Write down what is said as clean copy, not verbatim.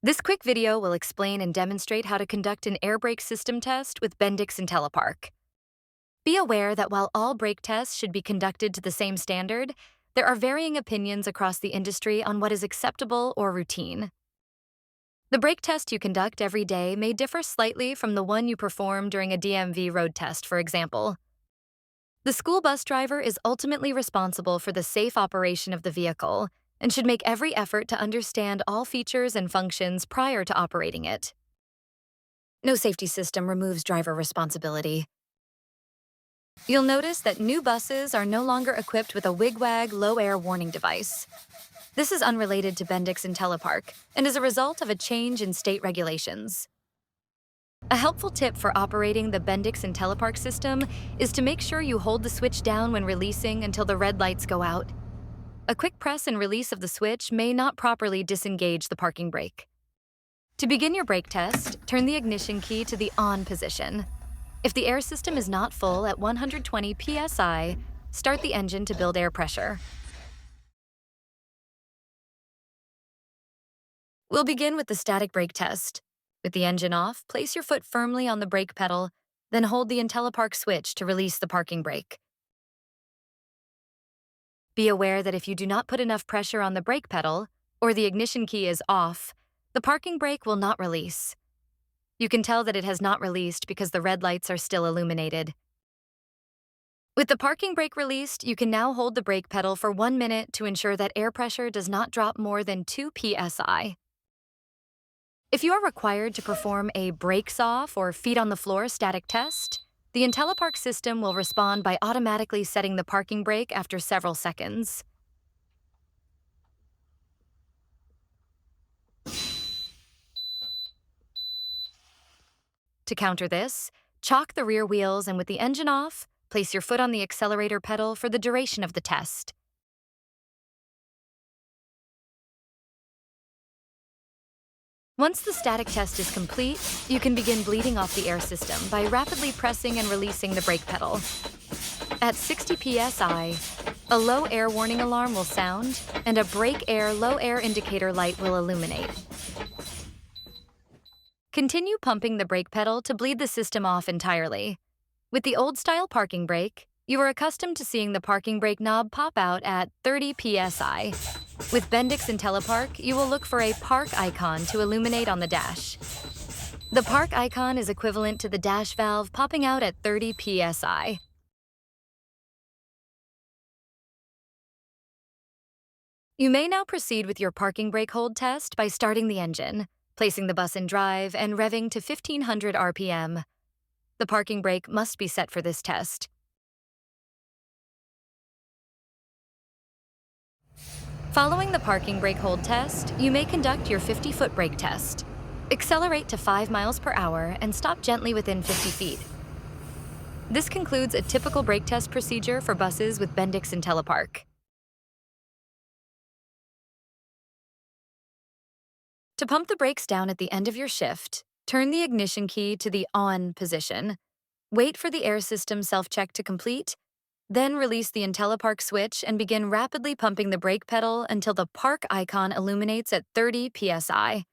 This quick video will explain and demonstrate how to conduct an air brake system test with Bendix Intellipark. Be aware that while all brake tests should be conducted to the same standard, there are varying opinions across the industry on what is acceptable or routine. The brake test you conduct every day may differ slightly from the one you perform during a DMV road test, for example. The school bus driver is ultimately responsible for the safe operation of the vehicle and should make every effort to understand all features and functions prior to operating it. No safety system removes driver responsibility. You'll notice that new buses are no longer equipped with a wigwag low-air warning device. This is unrelated to Bendix Intellipark and is a result of a change in state regulations. A helpful tip for operating the Bendix Intellipark system is to make sure you hold the switch down when releasing until the red lights go out. A quick press and release of the switch may not properly disengage the parking brake. To begin your brake test, turn the ignition key to the on position. If the air system is not full at 120 psi, start the engine to build air pressure. We'll begin with the static brake test. With the engine off, place your foot firmly on the brake pedal, then hold the Intellipark switch to release the parking brake. Be aware that if you do not put enough pressure on the brake pedal, or the ignition key is off, the parking brake will not release. You can tell that it has not released because the red lights are still illuminated. With the parking brake released, you can now hold the brake pedal for 1 minute to ensure that air pressure does not drop more than 2 psi. If you are required to perform a brakes off or feet on the floor static test, the Intellipark system will respond by automatically setting the parking brake after several seconds. To counter this, chock the rear wheels and with the engine off, place your foot on the accelerator pedal for the duration of the test. Once the static test is complete, you can begin bleeding off the air system by rapidly pressing and releasing the brake pedal. At 60 psi, a low air warning alarm will sound and a brake air low air indicator light will illuminate. Continue pumping the brake pedal to bleed the system off entirely. With the old-style parking brake, you are accustomed to seeing the parking brake knob pop out at 30 psi. With Bendix Intellipark, you will look for a park icon to illuminate on the dash. The park icon is equivalent to the dash valve popping out at 30 psi. You may now proceed with your parking brake hold test by starting the engine, placing the bus in drive, and revving to 1500 RPM. The parking brake must be set for this test. Following the parking brake hold test, you may conduct your 50-foot brake test. Accelerate to 5 miles per hour and stop gently within 50 feet. This concludes a typical brake test procedure for buses with Bendix Intellipark. To pump the brakes down at the end of your shift, turn the ignition key to the on position. Wait for the air system self-check to complete, then release the Intellipark switch and begin rapidly pumping the brake pedal until the park icon illuminates at 30 psi.